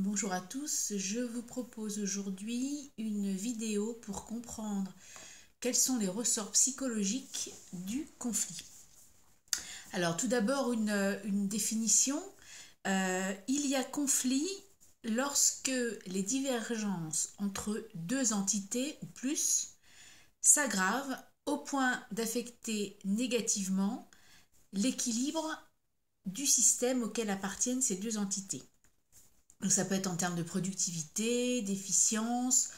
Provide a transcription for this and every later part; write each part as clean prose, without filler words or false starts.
Bonjour à tous, je vous propose aujourd'hui une vidéo pour comprendre quels sont les ressorts psychologiques du conflit. Alors tout d'abord une définition. Il y a conflit lorsque les divergences entre deux entités ou plus s'aggravent au point d'affecter négativement l'équilibre du système auquel appartiennent ces deux entités. Donc ça peut être en termes de productivité, d'efficience,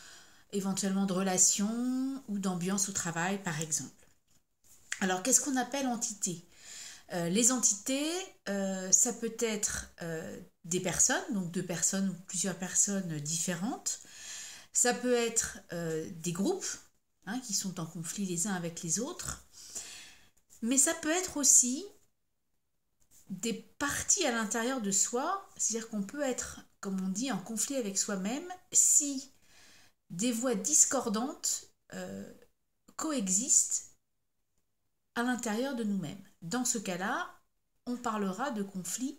éventuellement de relations ou d'ambiance au travail par exemple. Alors qu'est-ce qu'on appelle entité? Les entités, ça peut être des personnes, donc deux personnes ou plusieurs personnes différentes. Ça peut être des groupes qui sont en conflit les uns avec les autres. Mais ça peut être aussi des parties à l'intérieur de soi, c'est-à-dire qu'on peut être, comme on dit, en conflit avec soi-même si des voix discordantes coexistent à l'intérieur de nous-mêmes. Dans ce cas-là, on parlera de conflit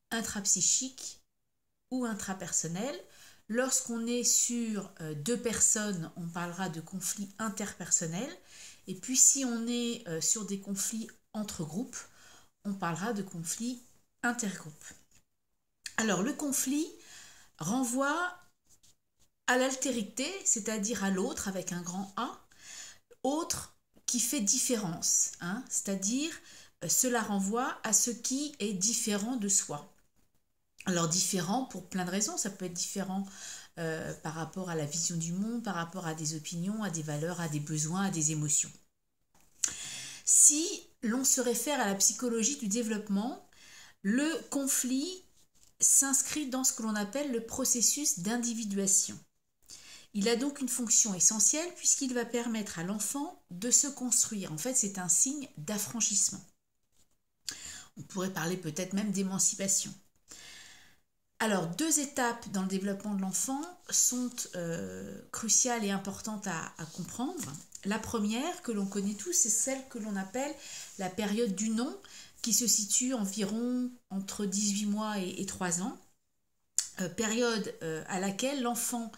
intrapsychique ou intrapersonnel. Lorsqu'on est sur deux personnes, on parlera de conflit interpersonnel. Et puis si on est sur des conflits entre groupes, on parlera de conflit intergroupe. Alors le conflit renvoie à l'altérité, c'est-à-dire à l'autre avec un grand A, autre qui fait différence, c'est-à-dire cela renvoie à ce qui est différent de soi. Alors différent pour plein de raisons, ça peut être différent par rapport à la vision du monde, par rapport à des opinions, à des valeurs, à des besoins, à des émotions. Si l'on se réfère à la psychologie du développement, le conflit s'inscrit dans ce que l'on appelle le processus d'individuation. Il a donc une fonction essentielle puisqu'il va permettre à l'enfant de se construire. En fait, c'est un signe d'affranchissement. On pourrait parler peut-être même d'émancipation. Alors, deux étapes dans le développement de l'enfant sont cruciales et importantes à comprendre. La première, que l'on connaît tous, c'est celle que l'on appelle la période du non, qui se situe environ entre 18 mois et 3 ans. Période à laquelle l'enfant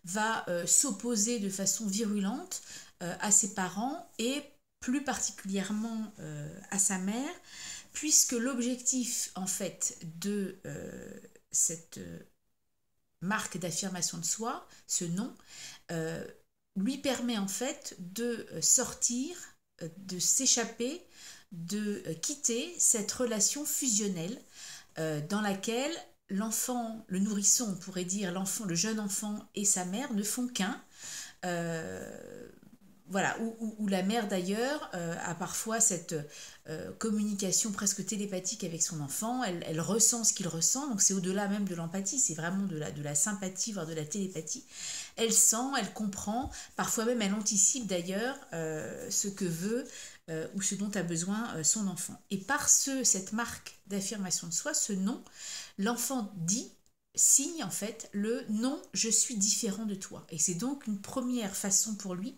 va s'opposer de façon virulente à ses parents et plus particulièrement à sa mère, puisque l'objectif en fait de cette marque d'affirmation de soi, ce non, lui permet en fait de sortir, de s'échapper, de quitter cette relation fusionnelle dans laquelle l'enfant, le nourrisson, on pourrait dire l'enfant, le jeune enfant et sa mère ne font qu'un. Voilà, où la mère d'ailleurs a parfois cette communication presque télépathique avec son enfant, elle ressent ce qu'il ressent, donc c'est au-delà même de l'empathie, c'est vraiment de la sympathie, voire de la télépathie. Elle sent, elle comprend, parfois même elle anticipe d'ailleurs ce que veut ou ce dont a besoin son enfant. Et par cette marque d'affirmation de soi, ce non, l'enfant signe en fait le non, je suis différent de toi. Et c'est donc une première façon pour lui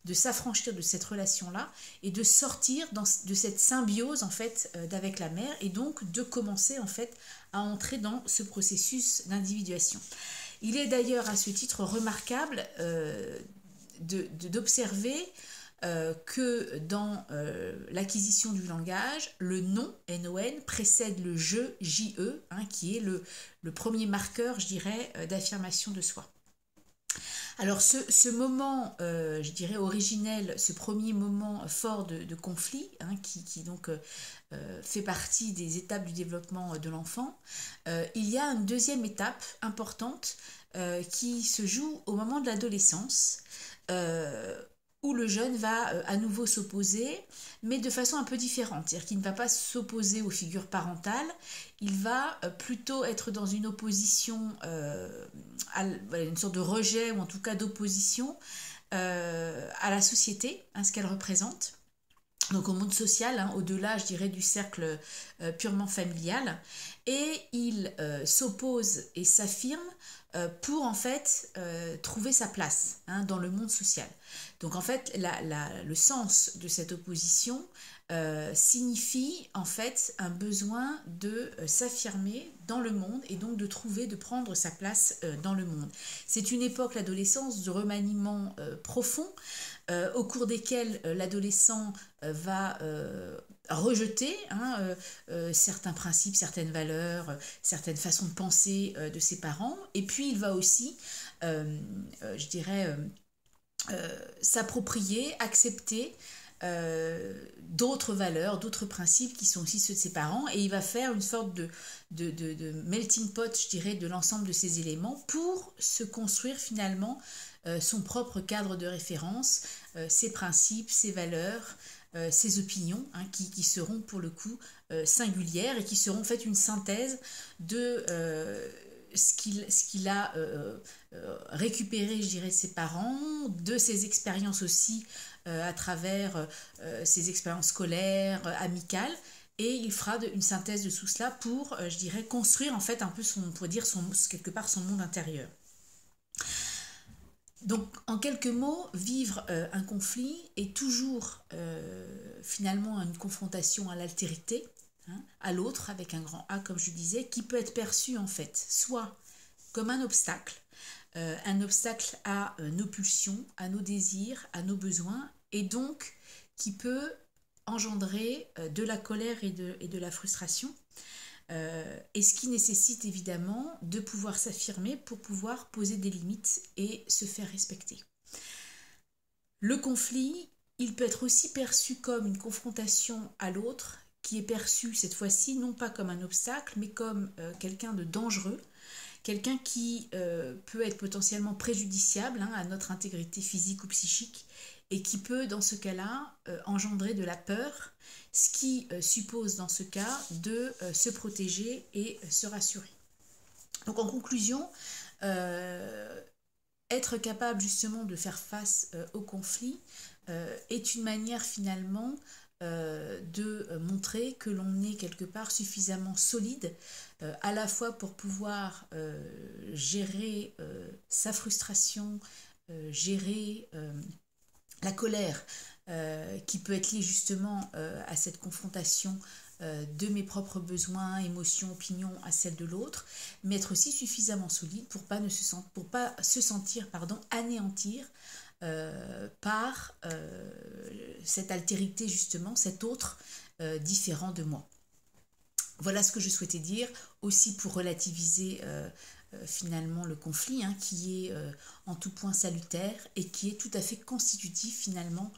de s'affranchir de cette relation-là et de sortir de cette symbiose en fait d'avec la mère et donc de commencer en fait à entrer dans ce processus d'individuation. Il est d'ailleurs à ce titre remarquable d'observer que dans l'acquisition du langage, le non, N-O-N, précède le je, J-E, qui est le premier marqueur, je dirais, d'affirmation de soi. Alors ce moment, je dirais originel, ce premier moment fort de conflit, qui donc fait partie des étapes du développement de l'enfant, il y a une deuxième étape importante qui se joue au moment de l'adolescence, où le jeune va à nouveau s'opposer, mais de façon un peu différente. C'est-à-dire qu'il ne va pas s'opposer aux figures parentales, il va plutôt être dans une opposition, une sorte de rejet, ou en tout cas d'opposition à la société, ce qu'elle représente. Donc au monde social, au-delà, je dirais, du cercle purement familial. Et il s'oppose et s'affirme pour en fait trouver sa place dans le monde social. Donc en fait, le sens de cette opposition signifie en fait un besoin de s'affirmer dans le monde et donc de prendre sa place dans le monde. C'est une époque, l'adolescence, de remaniement profond, au cours desquels l'adolescent va rejeter certains principes, certaines valeurs, certaines façons de penser de ses parents, et puis il va aussi, je dirais, s'approprier, accepter d'autres valeurs, d'autres principes qui sont aussi ceux de ses parents, et il va faire une sorte de melting pot, je dirais, de l'ensemble de ces éléments pour se construire finalement son propre cadre de référence, ses principes, ses valeurs, ses opinions, qui seront pour le coup singulières et qui seront en fait une synthèse de ce qu'il a récupéré, je dirais, de ses parents, de ses expériences aussi à travers ses expériences scolaires, amicales, et il fera une synthèse de tout cela pour, je dirais, construire en fait un peu on pourrait dire quelque part son monde intérieur. Donc, en quelques mots, vivre un conflit est toujours finalement une confrontation à l'altérité, à l'autre, avec un grand A, comme je disais, qui peut être perçu en fait soit comme un obstacle à nos pulsions, à nos désirs, à nos besoins, et donc qui peut engendrer de la colère et de la frustration, et ce qui nécessite évidemment de pouvoir s'affirmer pour pouvoir poser des limites et se faire respecter. Le conflit, il peut être aussi perçu comme une confrontation à l'autre, qui est perçu cette fois-ci non pas comme un obstacle, mais comme quelqu'un de dangereux, quelqu'un qui peut être potentiellement préjudiciable à notre intégrité physique ou psychique, et qui peut dans ce cas-là engendrer de la peur, ce qui suppose dans ce cas de se protéger et se rassurer. Donc en conclusion, être capable justement de faire face au conflit est une manière finalement de montrer que l'on est quelque part suffisamment solide, à la fois pour pouvoir gérer sa frustration, gérer la colère qui peut être liée justement à cette confrontation de mes propres besoins, émotions, opinions à celle de l'autre, mais être aussi suffisamment solide pour pas se sentir anéantir par cette altérité justement, cet autre différent de moi. Voilà ce que je souhaitais dire, aussi pour relativiser finalement le conflit, qui est en tout point salutaire et qui est tout à fait constitutif finalement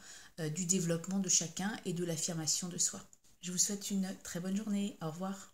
du développement de chacun et de l'affirmation de soi. Je vous souhaite une très bonne journée. Au revoir.